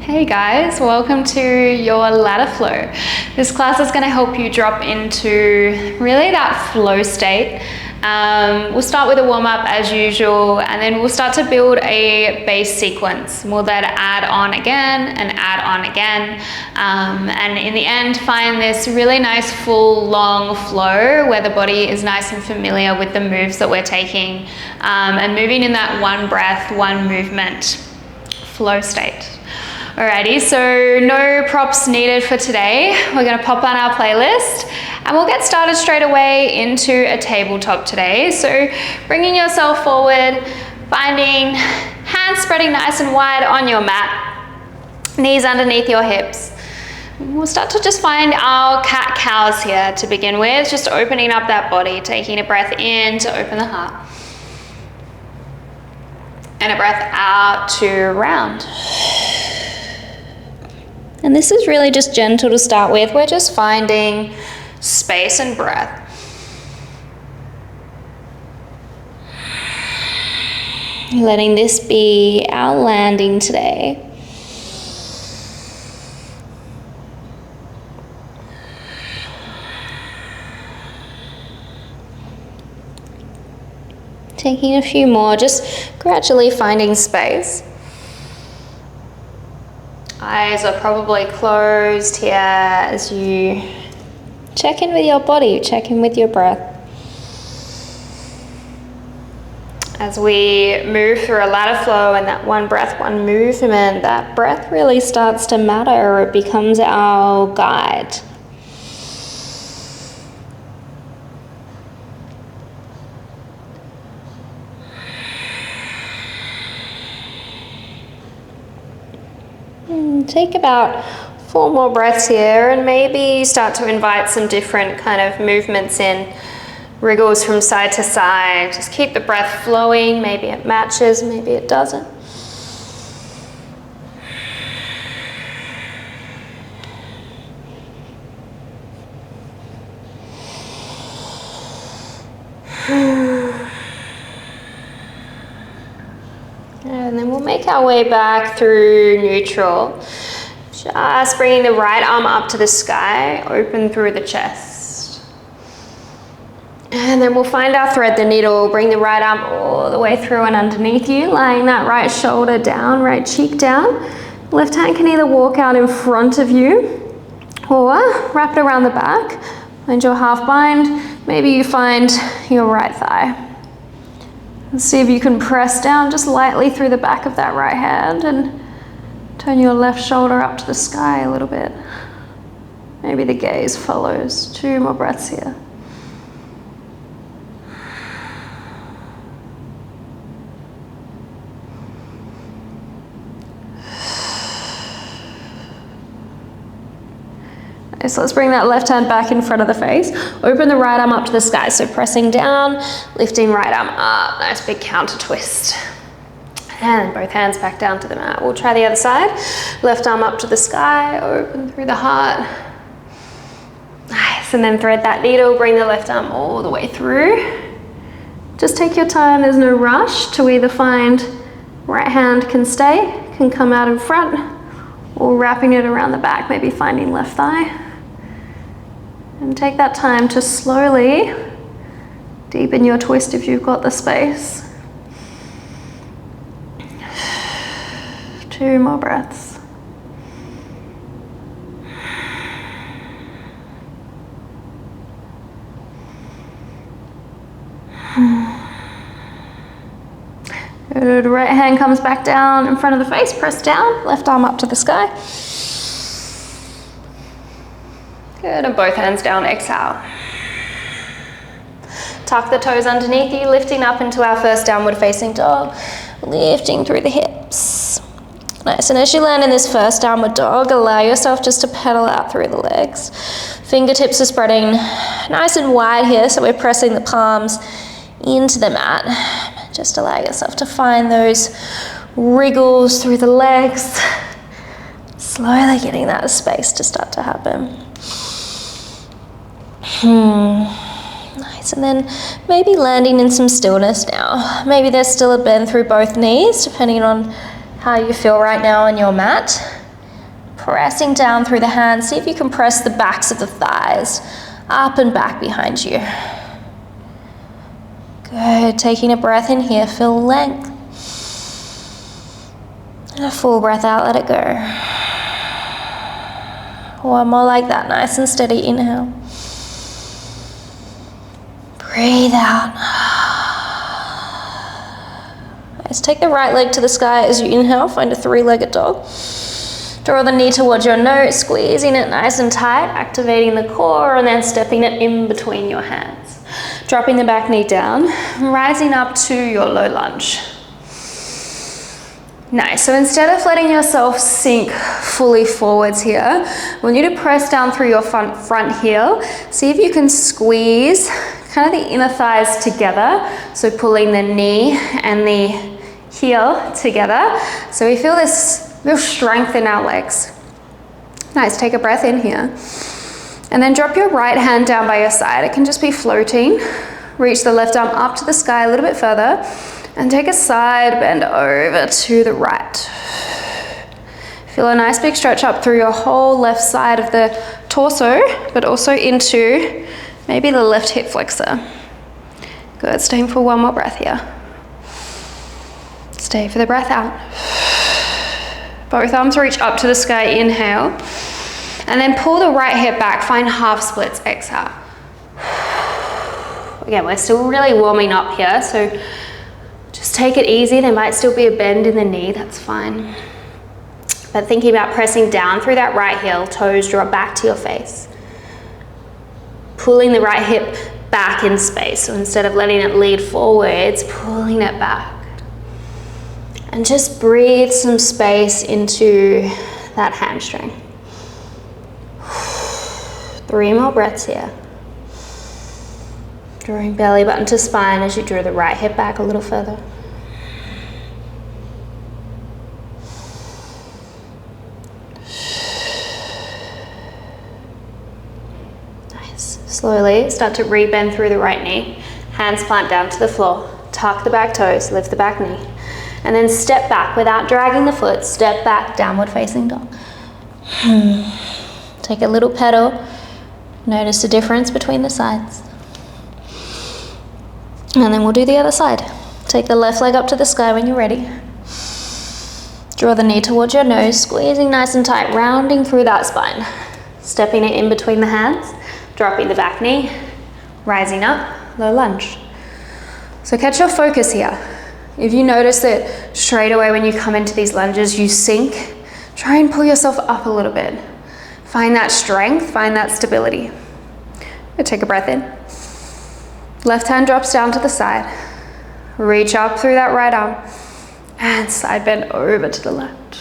Hey guys, welcome to your ladder flow. This class is going to help you drop into really that flow state. We'll start with a warm-up as usual, and then we'll start to build a base sequence. We'll then add on again and add on again, and in the end find this really nice full long flow where the body is nice and familiar with the moves that we're taking, and moving in that one breath, one movement flow state. Alrighty, so no props needed for today. We're going to pop on our playlist and we'll get started straight away into a tabletop today. So bringing yourself forward, finding hands spreading nice and wide on your mat, knees underneath your hips. We'll start to just find our cat-cows here to begin with, just opening up that body, taking a breath in to open the heart. And a breath out to round. And this is really just gentle to start with. We're just finding space and breath. Letting this be our landing today. Taking a few more, just gradually finding space. Eyes are probably closed here as you check in with your body, check in with your breath. As we move through a ladder flow and that one breath, one movement, that breath really starts to matter. It becomes our guide. Take about 4 more breaths here and maybe start to invite some different kind of movements in, wriggles from side to side. Just keep the breath flowing. Maybe it matches, maybe it doesn't. And then we'll make our way back through neutral. Just bringing the right arm up to the sky, open through the chest. And then we'll find our thread the needle, bring the right arm all the way through and underneath you, laying that right shoulder down, right cheek down. Left hand can either walk out in front of you or wrap it around the back. Find your half bind. Maybe you find your right thigh. And see if you can press down just lightly through the back of that right hand and turn your left shoulder up to the sky a little bit. Maybe the gaze follows. 2 more breaths here. So let's bring that left hand back in front of the face. Open the right arm up to the sky. So pressing down, lifting right arm up. Nice big counter twist. And both hands back down to the mat. We'll try the other side. Left arm up to the sky, open through the heart. Nice, and then thread that needle, bring the left arm all the way through. Just take your time, there's no rush to either find right hand can stay, can come out in front, or wrapping it around the back, maybe finding left thigh. And take that time to slowly deepen your twist if you've got the space. 2 more breaths. Good. Right hand comes back down in front of the face. Press down. Left arm up to the sky. Good. And both hands down. Exhale. Tuck the toes underneath you, lifting up into our first downward facing dog. Lifting through the hips. Nice, and as you land in this first downward dog, allow yourself just to pedal out through the legs. Fingertips are spreading nice and wide here, so we're pressing the palms into the mat. Just allow yourself to find those wriggles through the legs. Slowly getting that space to start to happen. Nice, and then maybe landing in some stillness now. Maybe there's still a bend through both knees, depending on how you feel right now on your mat. Pressing down through the hands. See if you can press the backs of the thighs up and back behind you. Good. Taking a breath in here. Feel length. And a full breath out. Let it go. One more like that. Nice and steady. Inhale. Breathe out. Nice. Take the right leg to the sky as you inhale. Find a three-legged dog. Draw the knee towards your nose, squeezing it nice and tight, activating the core, and then stepping it in between your hands. Dropping the back knee down, rising up to your low lunge. Nice, so instead of letting yourself sink fully forwards here, I want you to press down through your front heel. See if you can squeeze kind of the inner thighs together, so pulling the knee and the heel together. So we feel this real strength in our legs. Nice, take a breath in here. And then drop your right hand down by your side. It can just be floating. Reach the left arm up to the sky a little bit further and take a side bend over to the right. Feel a nice big stretch up through your whole left side of the torso, but also into maybe the left hip flexor. Good, staying for one more breath here. Stay for the breath out. Both arms reach up to the sky, inhale. And then pull the right hip back, find half splits, exhale. Again, we're still really warming up here, so just take it easy. There might still be a bend in the knee, that's fine. But thinking about pressing down through that right heel, toes drop back to your face. Pulling the right hip back in space, so instead of letting it lead forwards, pulling it back. And just breathe some space into that hamstring. 3 more breaths here. Drawing belly button to spine as you draw the right hip back a little further. Nice. Slowly start to rebend through the right knee. Hands plant down to the floor. Tuck the back toes, lift the back knee. And then step back without dragging the foot. Step back, downward facing dog. Take a little pedal. Notice the difference between the sides. And then we'll do the other side. Take the left leg up to the sky when you're ready. Draw the knee towards your nose, squeezing nice and tight, rounding through that spine. Stepping it in between the hands, dropping the back knee, rising up, low lunge. So catch your focus here. If you notice that straight away when you come into these lunges, you sink, try and pull yourself up a little bit. Find that strength, find that stability. Take a breath in. Left hand drops down to the side. Reach up through that right arm and side bend over to the left.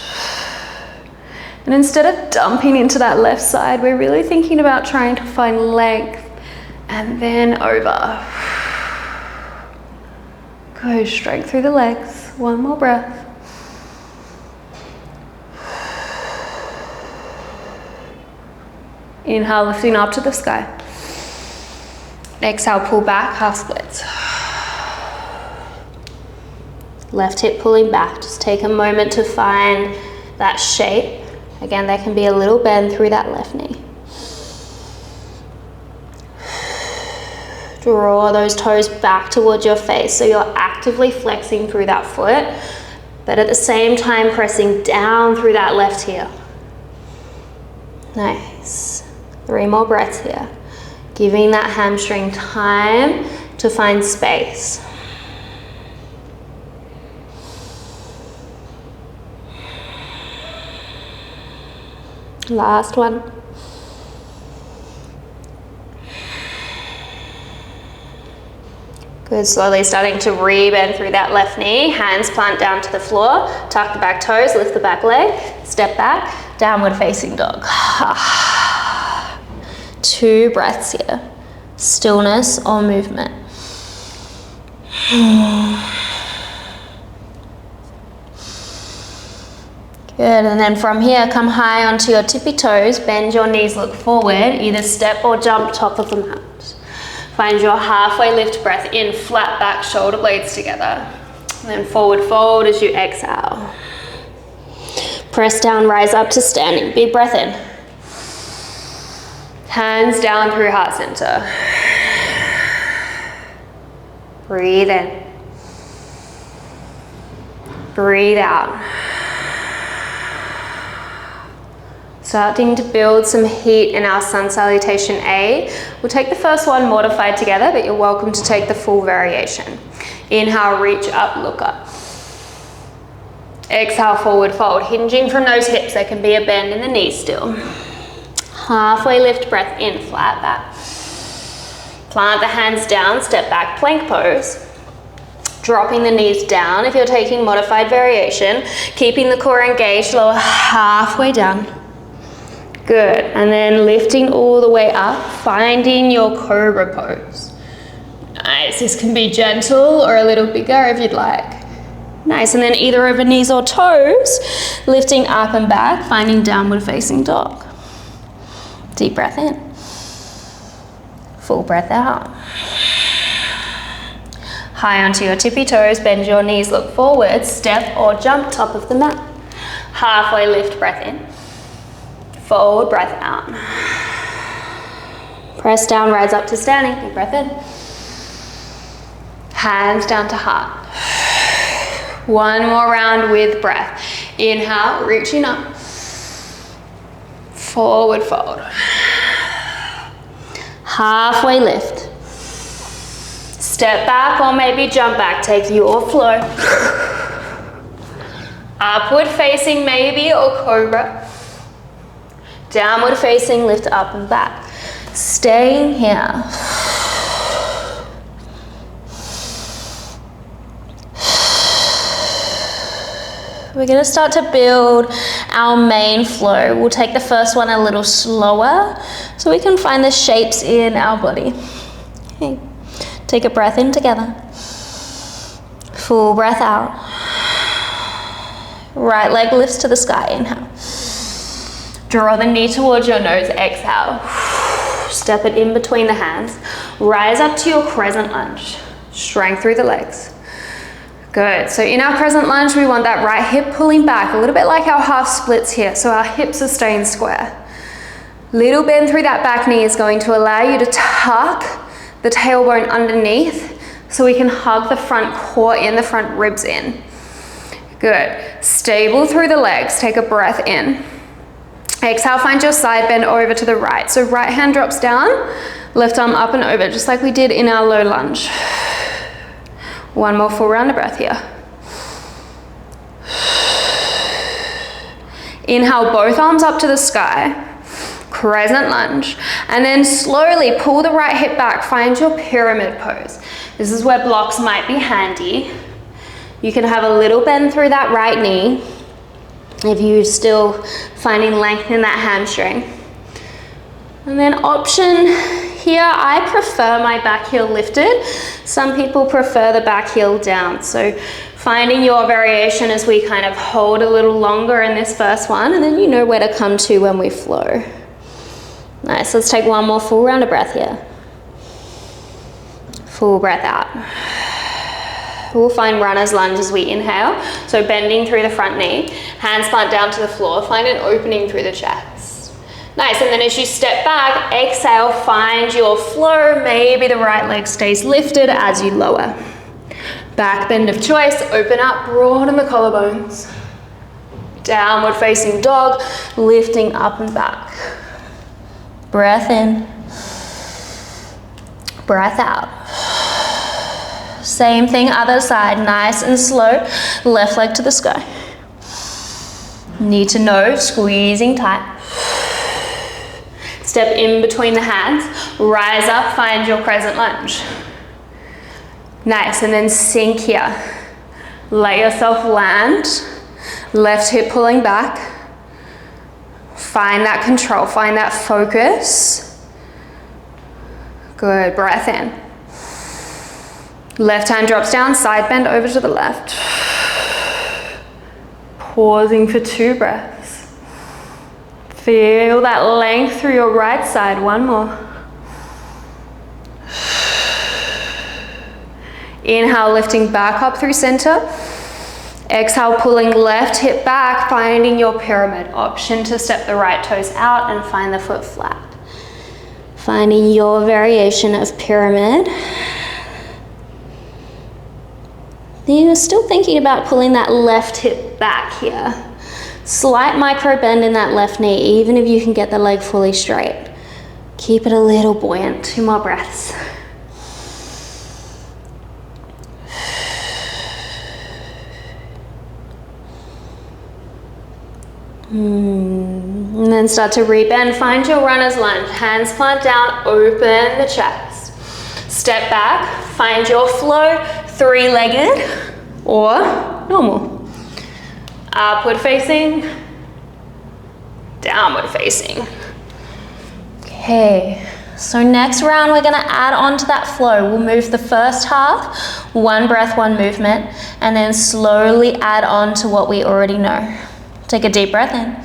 And instead of dumping into that left side, we're really thinking about trying to find length and then over. Go strength through the legs. One more breath. Inhale, lifting up to the sky. Exhale, pull back, half splits. Left hip pulling back. Just take a moment to find that shape. Again, there can be a little bend through that left knee. Draw those toes back towards your face so you're actively flexing through that foot, but at the same time pressing down through that left heel. Nice. 3 more breaths here. Giving that hamstring time to find space. Last one. Good, slowly starting to rebend through that left knee. Hands plant down to the floor. Tuck the back toes, lift the back leg. Step back, downward facing dog. 2 breaths here. Stillness or movement. Good, and then from here, come high onto your tippy toes. Bend your knees, look forward. Either step or jump top of the mat. Find your halfway lift breath in, flat back, shoulder blades together. And then forward fold as you exhale. Press down, rise up to standing. Big breath in. Hands down through heart center. Breathe in. Breathe out. Starting to build some heat in our sun salutation A. We'll take the first one modified together, but you're welcome to take the full variation. Inhale, reach up, look up. Exhale, forward fold. Hinging from those hips, there can be a bend in the knees still. Halfway lift, breath in, flat back. Plant the hands down, step back, plank pose. Dropping the knees down if you're taking modified variation. Keeping the core engaged, lower halfway down. Good, and then lifting all the way up, finding your cobra pose. Nice, this can be gentle or a little bigger if you'd like. Nice, and then either over knees or toes, lifting up and back, finding downward facing dog. Deep breath in. Full breath out. High onto your tippy toes, bend your knees, look forward, step or jump top of the mat. Halfway lift, breath in. Fold, breath out. Press down, rise up to standing, big breath in. Hands down to heart. One more round with breath. Inhale, reaching up. Forward fold. Halfway lift. Step back or maybe jump back. Take your flow. Upward facing maybe or cobra. Downward facing, lift up and back. Staying here. We're going to start to build our main flow. We'll take the first one a little slower so we can find the shapes in our body. Okay. Take a breath in together. Full breath out. Right leg lifts to the sky, inhale. Draw the knee towards your nose, exhale. Step it in between the hands. Rise up to your crescent lunge. Strength through the legs. Good, so in our crescent lunge, we want that right hip pulling back, a little bit like our half splits here, so our hips are staying square. Little bend through that back knee is going to allow you to tuck the tailbone underneath so we can hug the front core in, the front ribs in. Good, stable through the legs, take a breath in. Exhale, find your side bend over to the right. So right hand drops down, left arm up and over, just like we did in our low lunge. One more full round of breath here. Inhale, both arms up to the sky, crescent lunge, and then slowly pull the right hip back, find your pyramid pose. This is where blocks might be handy. You can have a little bend through that right knee if you're still finding length in that hamstring. And then option here, I prefer my back heel lifted. Some people prefer the back heel down. So finding your variation as we kind of hold a little longer in this first one, and then you know where to come to when we flow. Nice, let's take one more full round of breath here. Full breath out. We'll find runner's lunge as we inhale. So bending through the front knee, hands plant down to the floor, find an opening through the chest. Nice, and then as you step back, exhale, find your flow. Maybe the right leg stays lifted as you lower. Back bend of choice, open up, broaden the collarbones. Downward facing dog, lifting up and back. Breath in, breath out. Same thing, other side, nice and slow. Left leg to the sky. Knee to nose, squeezing tight. Step in between the hands, rise up, find your crescent lunge. Nice, and then sink here. Let yourself land. Left hip pulling back. Find that control, find that focus. Good, breath in. Left hand drops down, side bend over to the left. Pausing for 2 breaths. Feel that length through your right side, one more. Inhale, lifting back up through center. Exhale, pulling left hip back, finding your pyramid. Option to step the right toes out and find the foot flat. Finding your variation of pyramid. You're still thinking about pulling that left hip back here. Slight micro bend in that left knee, even if you can get the leg fully straight. Keep it a little buoyant. 2 more breaths. And then start to rebend. Find your runner's lunge. Hands plant down, open the chest. Step back, find your flow, 3-legged or normal. Upward facing, downward facing. Okay, so next round we're gonna add on to that flow. We'll move the first half, 1 breath, 1 movement, and then slowly add on to what we already know. Take a deep breath in.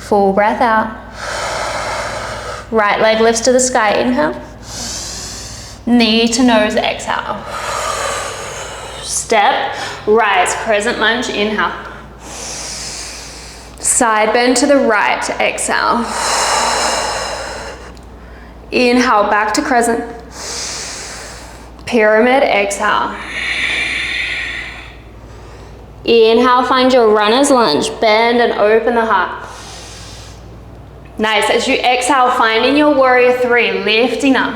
Full breath out. Right leg lifts to the sky, inhale. Knee to nose, exhale. Step, rise, crescent lunge, inhale. Side bend to the right, exhale. Inhale, back to crescent. Pyramid, exhale. Inhale, find your runner's lunge. Bend and open the heart. Nice. As you exhale, finding your warrior 3, lifting up.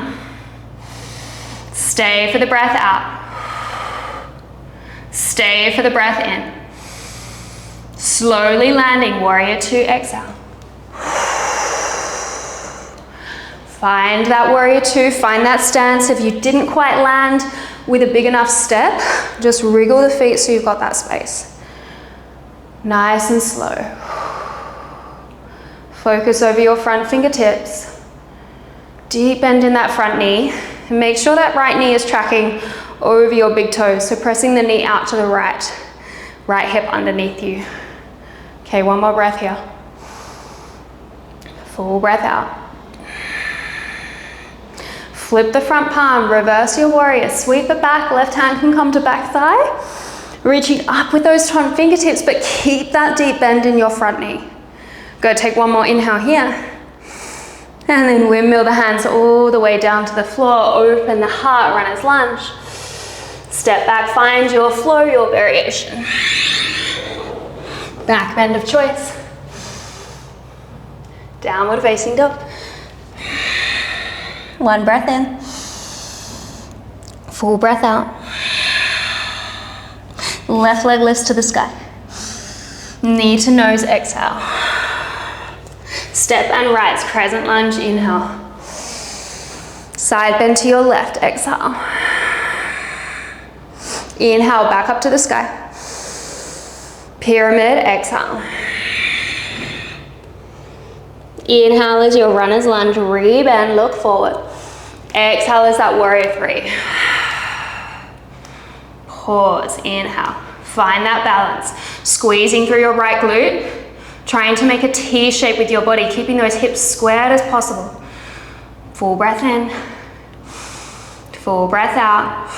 Stay for the breath out. Stay for the breath in. Slowly landing, warrior 2, exhale. Find that warrior 2, find that stance. If you didn't quite land with a big enough step, just wriggle the feet so you've got that space. Nice and slow. Focus over your front fingertips. Deep bend in that front knee. And make sure that right knee is tracking over your big toes. So pressing the knee out to the right. Right hip underneath you. Okay, 1 more breath here. Full breath out. Flip the front palm, reverse your warrior, sweep it back, left hand can come to back thigh. Reaching up with those front fingertips, but keep that deep bend in your front knee. Go, take 1 more inhale here. And then windmill the hands all the way down to the floor, open the heart, runner's lunge. Step back, find your flow, your variation. Back bend of choice. Downward facing dog. 1 breath in. Full breath out. Left leg lifts to the sky. Knee to nose, exhale. Step and rise, crescent lunge, inhale. Side bend to your left, exhale. Inhale, back up to the sky. Pyramid, exhale. Inhale is your runner's lunge, rebend, look forward. Exhale is that warrior 3. Pause, inhale. Find that balance. Squeezing through your right glute. Trying to make a T shape with your body, keeping those hips squared as possible. Full breath in. Full breath out.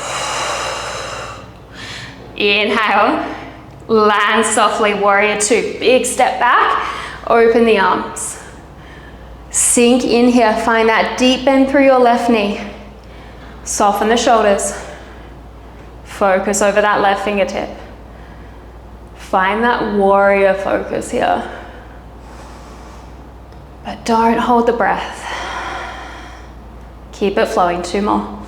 Inhale. Land softly, warrior 2. Big step back. Open the arms. Sink in here, find that deep bend through your left knee. Soften the shoulders. Focus over that left fingertip. Find that warrior focus here. But don't hold the breath. Keep it flowing, 2 more.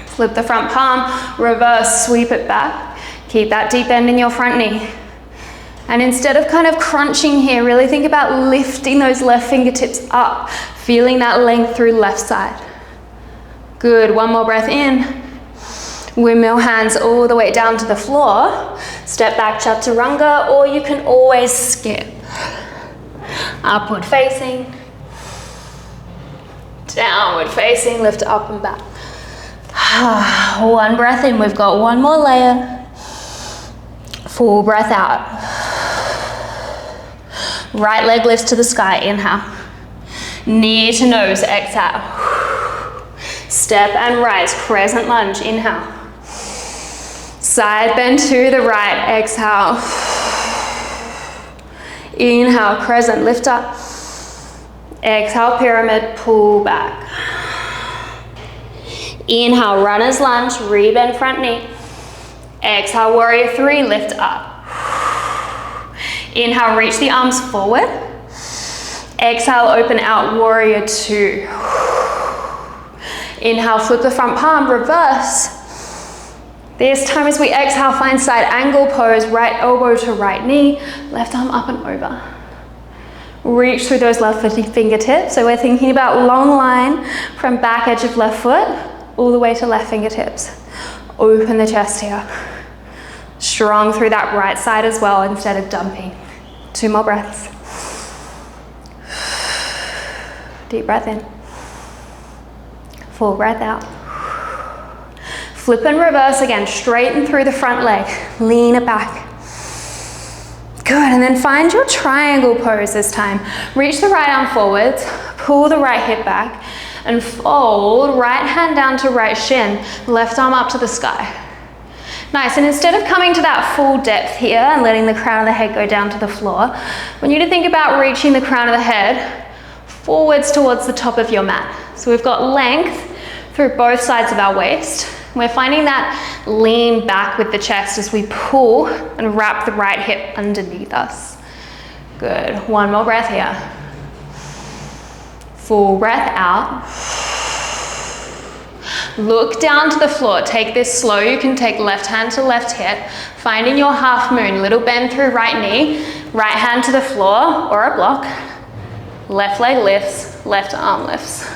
Flip the front palm, reverse, sweep it back. Keep that deep bend in your front knee. And instead of kind of crunching here, really think about lifting those left fingertips up, feeling that length through left side. Good, 1 more breath in. Windmill hands all the way down to the floor. Step back, chaturanga, or you can always skip. Upward facing. Downward facing, lift up and back. 1 breath in, we've got 1 more layer. Full breath out. Right leg lifts to the sky, inhale. Knee to nose, exhale. Step and rise, crescent lunge, inhale. Side bend to the right, exhale. Inhale, crescent, lift up. Exhale, pyramid, pull back. Inhale, runner's lunge, rebend front knee. Exhale, warrior three, lift up. Inhale, reach the arms forward. Exhale, open out, warrior two. Inhale, flip the front palm, reverse. This time as we exhale, find side angle pose, right elbow to right knee, left arm up and over. Reach through those left fingertips. So we're thinking about long line from back edge of left foot all the way to left fingertips. Open the chest here. Strong through that right side as well instead of dumping. 2 more breaths. Deep breath in. Full breath out. Flip and reverse again, straighten through the front leg. Lean it back. Good, and then find your triangle pose this time. Reach the right arm forwards, pull the right hip back, and fold right hand down to right shin, left arm up to the sky. Nice, and instead of coming to that full depth here and letting the crown of the head go down to the floor, I want you to think about reaching the crown of the head forwards towards the top of your mat. So we've got length through both sides of our waist. We're finding that lean back with the chest as we pull and wrap the right hip underneath us. Good, 1 more breath here. Full breath out. Look down to the floor, take this slow. You can take left hand to left hip, finding your half moon, little bend through right knee, right hand to the floor or a block. Left leg lifts, left arm lifts.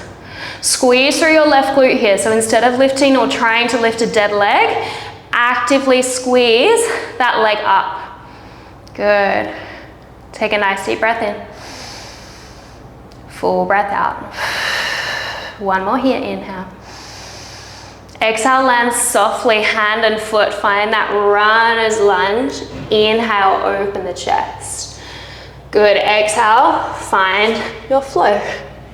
Squeeze through your left glute here. So instead of lifting or trying to lift a dead leg, actively squeeze that leg up. Good. Take a nice deep breath in. Full breath out. 1 more here, inhale. Exhale, land softly, hand and foot. Find that runner's lunge. Inhale, open the chest. Good, exhale, find your flow.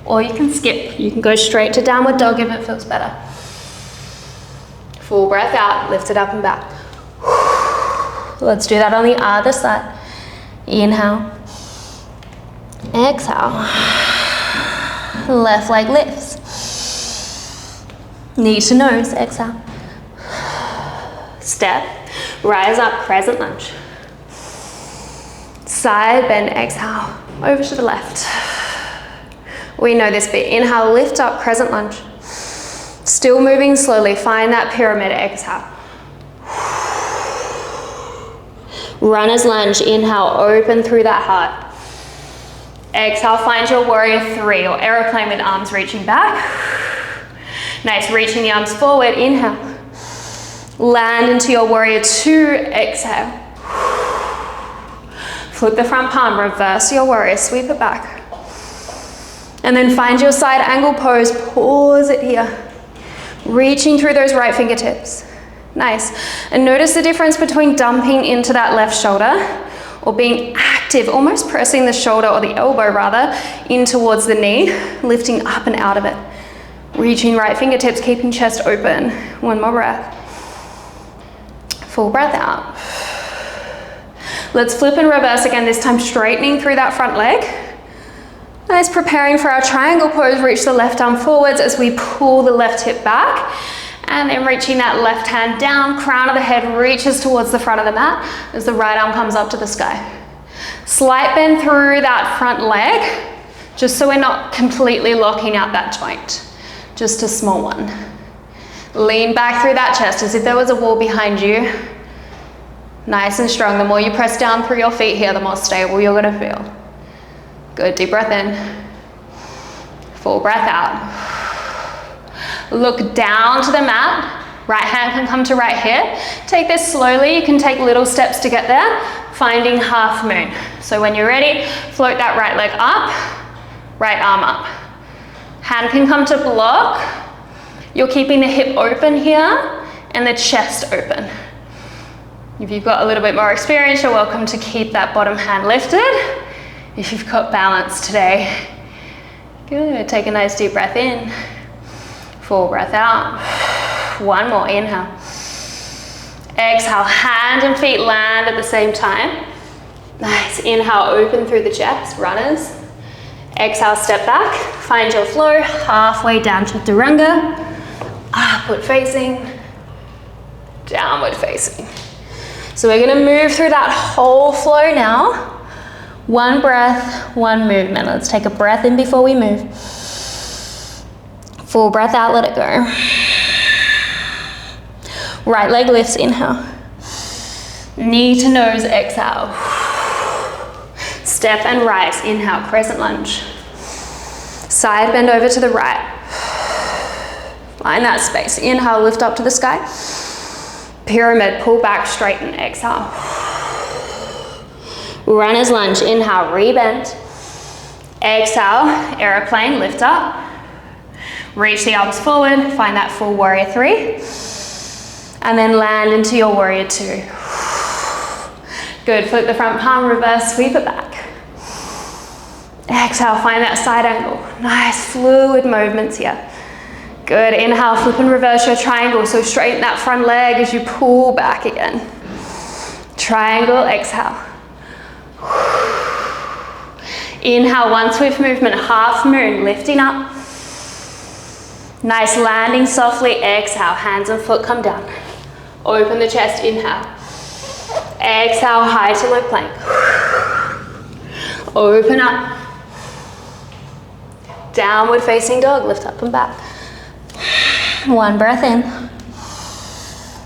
Or you can skip. You can go straight to downward dog if it feels better. Full breath out, lift it up and back. Let's do that on the other side. Inhale. Exhale. Left leg lifts. Knee to nose, exhale. Step, rise up, crescent lunge. Side bend, exhale, over to the left. We know this bit. Inhale, lift up, crescent lunge. Still moving slowly, find that pyramid, exhale. Runner's lunge, inhale, open through that heart. Exhale, find your warrior three or aeroplane with arms reaching back. Nice, reaching the arms forward, inhale. Land into your warrior two, exhale. Flip the front palm, reverse your warrior, sweep it back. And then find your side angle pose, pause it here. Reaching through those right fingertips. Nice. And notice the difference between dumping into that left shoulder or being active, almost pressing the shoulder or the elbow rather in towards the knee, lifting up and out of it. Reaching right fingertips, keeping chest open. 1 more breath. Full breath out. Let's flip and reverse again, this time straightening through that front leg. Nice, preparing for our triangle pose, reach the left arm forwards as we pull the left hip back. And then reaching that left hand down, crown of the head reaches towards the front of the mat as the right arm comes up to the sky. Slight bend through that front leg, just so we're not completely locking out that joint. Just a small one. Lean back through that chest as if there was a wall behind you. Nice and strong. The more you press down through your feet here, the more stable you're gonna feel. Good, deep breath in. Full breath out. Look down to the mat. Right hand can come to right here. Take this slowly. You can take little steps to get there. Finding half moon. So when you're ready, float that right leg up, right arm up. Hand can come to block. You're keeping the hip open here and the chest open. If you've got a little bit more experience, you're welcome to keep that bottom hand lifted. if you've got balance today. Good, take a nice deep breath in. Full breath out. One more, inhale. Exhale, hands and feet land at the same time. Nice, inhale, open through the chest, runners. Exhale, step back, find your flow, halfway down chaturanga. Upward facing, downward facing. So we're gonna move through that whole flow now. One breath, one movement. Let's take a breath in before we move. Full breath out, let it go. Right leg lifts, inhale. Knee to nose, exhale. Step and rise, inhale, crescent lunge. Side bend over to the right. Find that space. Inhale, lift up to the sky. Pyramid, pull back, straighten, exhale. Runner's lunge, inhale, rebend. Exhale, aeroplane, lift up. Reach the arms forward, find that full warrior three. And then land into your warrior two. Good, flip the front palm, reverse, sweep it back. Exhale, find that side angle. Nice fluid movements here. Good, inhale, flip and reverse your triangle. So straighten that front leg as you pull back again. Triangle, exhale. Inhale, one swift movement, half moon, lifting up. Nice, landing softly, exhale, hands and foot come down. Open the chest, inhale. Exhale, high to low plank. Open up. Downward facing dog, lift up and back. One breath in.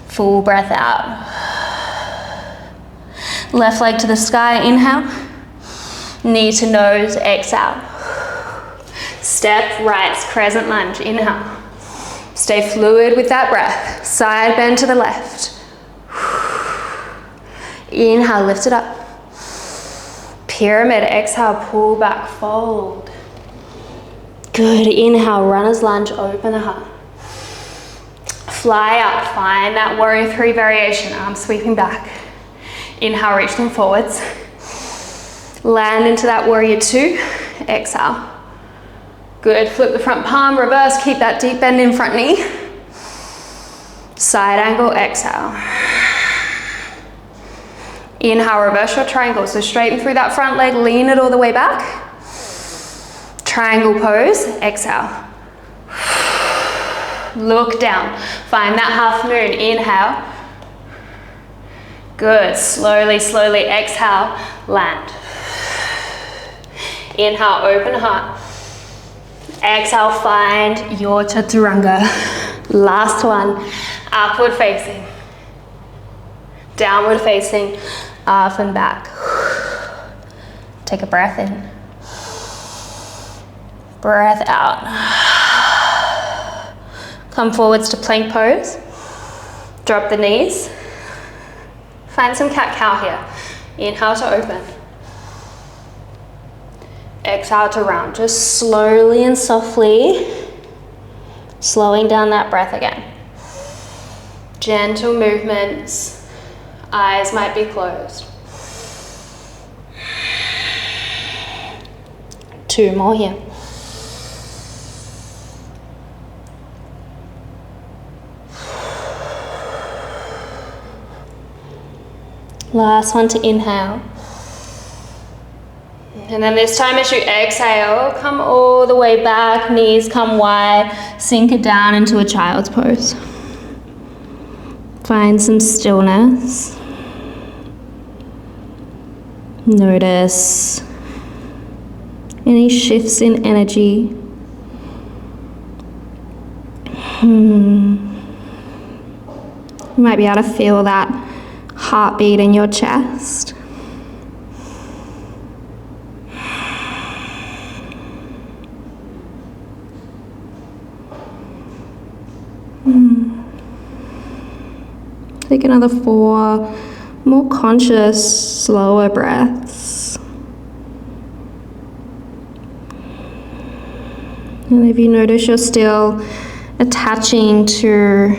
Full breath out. Left leg to the sky, inhale. Knee to nose, exhale. Step right, crescent lunge, inhale. Stay fluid with that breath. Side bend to the left. Inhale, lift it up. Pyramid, exhale, pull back, fold. Good, inhale, runner's lunge, open the heart. Fly up, find that warrior three variation, arms sweeping back. Inhale, reach them forwards. Land into that warrior two, exhale. Good, flip the front palm, reverse, keep that deep bend in front knee. Side angle, exhale. Inhale, reverse your triangle. So straighten through that front leg, lean it all the way back. Triangle pose, exhale. Look down, find that half moon, inhale. Good, slowly, slowly exhale, land. Inhale, open heart. Exhale, find your chaturanga. Last one, upward facing. Downward facing, up and back. Take a breath in. Breath out. Come forwards to plank pose. Drop the knees. Find some cat-cow here. Inhale to open. Exhale to round. Just slowly and softly, slowing down that breath again. Gentle movements. Eyes might be closed. 2 more here. Last one to inhale. And then this time as you exhale, come all the way back, knees come wide, sink it down into a child's pose. Find some stillness. Notice any shifts in energy. You might be able to feel that heartbeat in your chest. Take another 4 more conscious, slower breaths. And if you notice you're still attaching to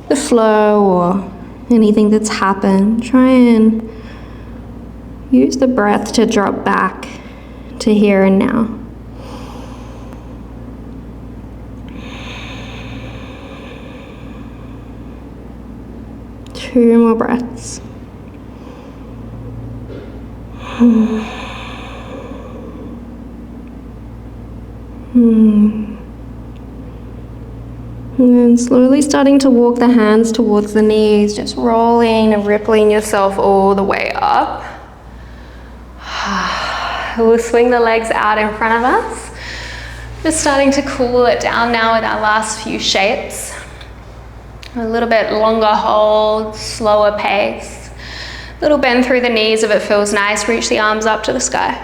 the flow or anything that's happened, try and use the breath to drop back to here and now. Two more breaths. And then slowly starting to walk the hands towards the knees, just rolling and rippling yourself all the way up. We'll swing the legs out in front of us. Just starting to cool it down now with our last few shapes. A little bit longer hold, slower pace. Little bend through the knees if it feels nice. Reach the arms up to the sky.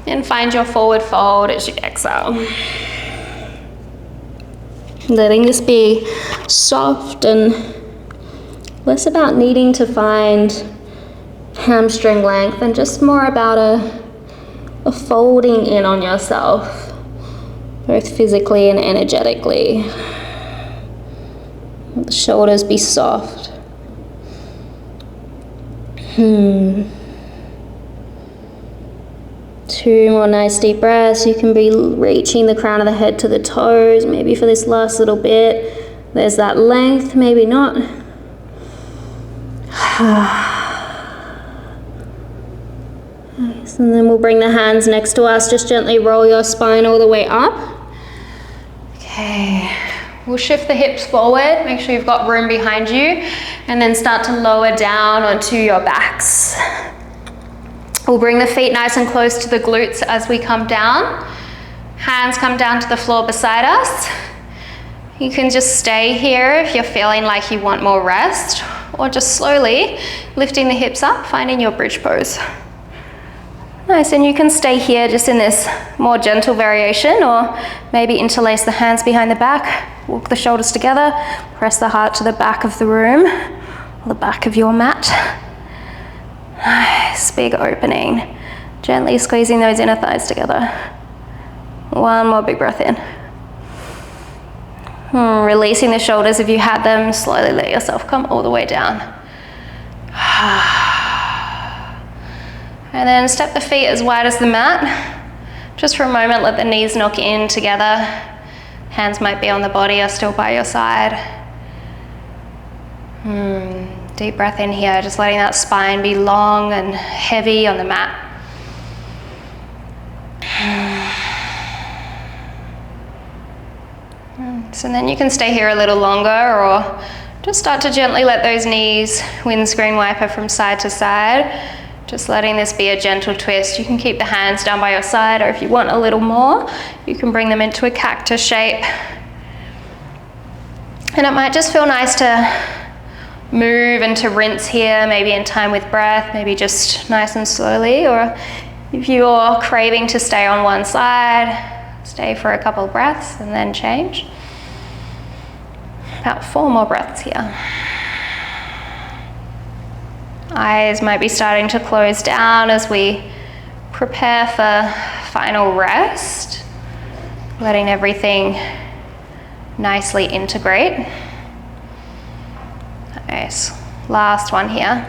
And find your forward fold as you exhale. Letting this be soft and less about needing to find hamstring length and just more about a folding in on yourself, both physically and energetically. Let the shoulders be soft. Two more nice deep breaths. You can be reaching the crown of the head to the toes, maybe for this last little bit. There's that length, maybe not. Nice. And then we'll bring the hands next to us. Just gently roll your spine all the way up. Okay. We'll shift the hips forward. Make sure you've got room behind you. And then start to lower down onto your backs. We'll bring the feet nice and close to the glutes as we come down. Hands come down to the floor beside us. You can just stay here if you're feeling like you want more rest, or just slowly lifting the hips up, finding your bridge pose. Nice, and you can stay here just in this more gentle variation, or maybe interlace the hands behind the back, walk the shoulders together, press the heart to the back of the room, or the back of your mat. Nice, big opening. Gently squeezing those inner thighs together. One more big breath in. Releasing the shoulders if you had them. Slowly let yourself come all the way down. And then step the feet as wide as the mat. Just for a moment, let the knees knock in together. Hands might be on the body or still by your side. Deep breath in here, just letting that spine be long and heavy on the mat. So then you can stay here a little longer, or just start to gently let those knees windscreen wiper from side to side. Just letting this be a gentle twist. You can keep the hands down by your side, or if you want a little more, you can bring them into a cactus shape. And it might just feel nice to move and to rinse here, maybe in time with breath, maybe just nice and slowly, or if you're craving to stay on one side, stay for a couple of breaths and then change. About 4 more breaths here. Eyes might be starting to close down as we prepare for final rest, letting everything nicely integrate. Nice. Last one here.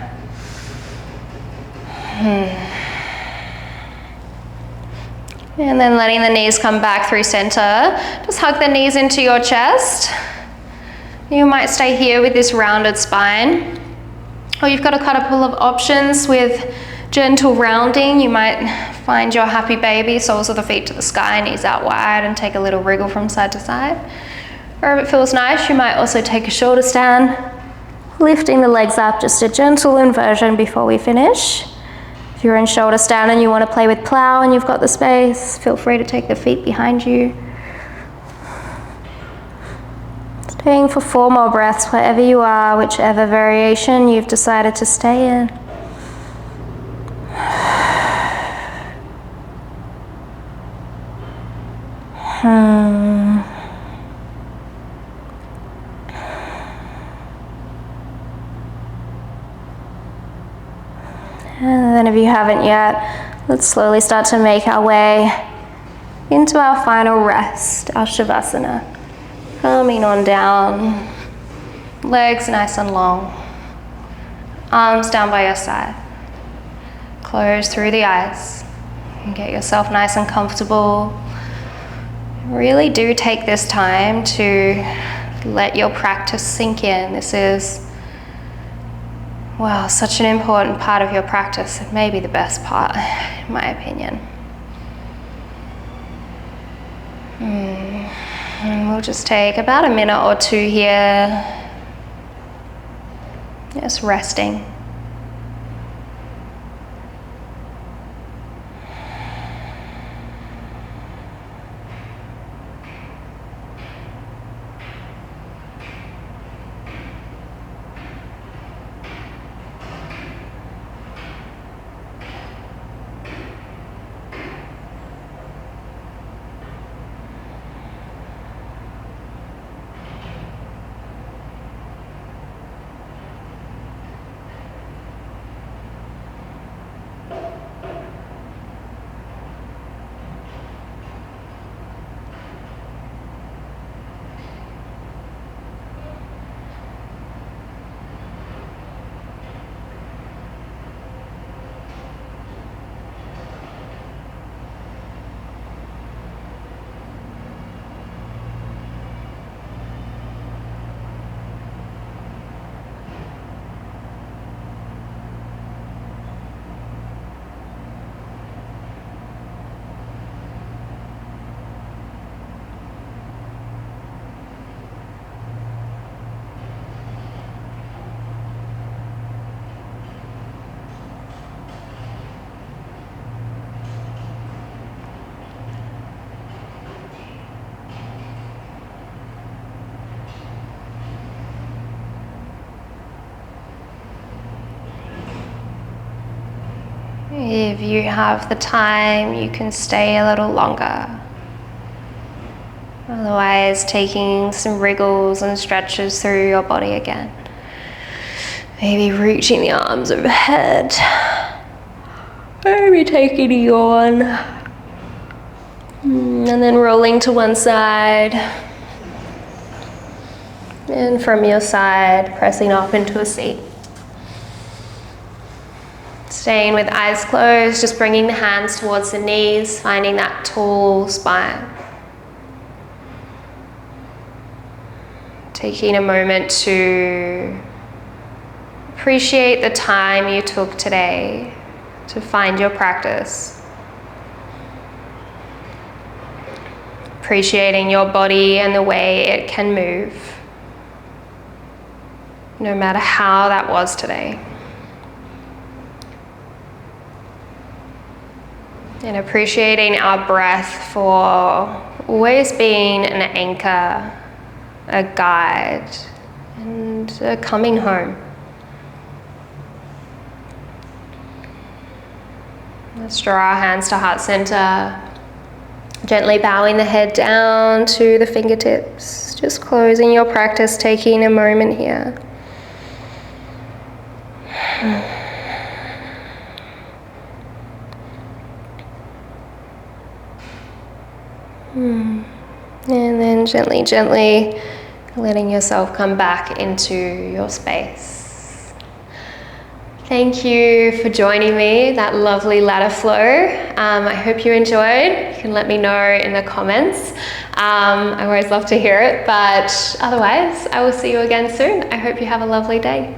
And then letting the knees come back through center. Just hug the knees into your chest. You might stay here with this rounded spine. Or you've got a couple of options with gentle rounding. You might find your happy baby, soles of the feet to the sky, knees out wide, and take a little wriggle from side to side. Or if it feels nice, you might also take a shoulder stand, lifting the legs up, just a gentle inversion before we finish. If you're in shoulder stand and you want to play with plow and you've got the space, feel free to take the feet behind you. Staying for 4 more breaths wherever you are, whichever variation you've decided to stay in. And then if you haven't yet, let's slowly start to make our way into our final rest, our Shavasana. Coming on down, legs nice and long, arms down by your side. Close through the eyes and get yourself nice and comfortable. Really do take this time to let your practice sink in. This is, well, such an important part of your practice. It may be the best part, in my opinion. And we'll just take about a minute or two here, just resting. If you have the time, you can stay a little longer. Otherwise, taking some wriggles and stretches through your body again. Maybe reaching the arms overhead. Maybe taking a yawn. And then rolling to one side. And from your side, pressing up into a seat. Staying with eyes closed, just bringing the hands towards the knees, finding that tall spine. Taking a moment to appreciate the time you took today to find your practice. Appreciating your body and the way it can move, no matter how that was today. And appreciating our breath for always being an anchor, a guide, and a coming home. Let's draw our hands to heart center, gently bowing the head down to the fingertips, just closing your practice, taking a moment here. And then gently letting yourself come back into your space. Thank you for joining me, that lovely ladder flow. I hope you enjoyed. You can let me know in the comments. I always love to hear it, but otherwise I will see you again soon. I hope you have a lovely day.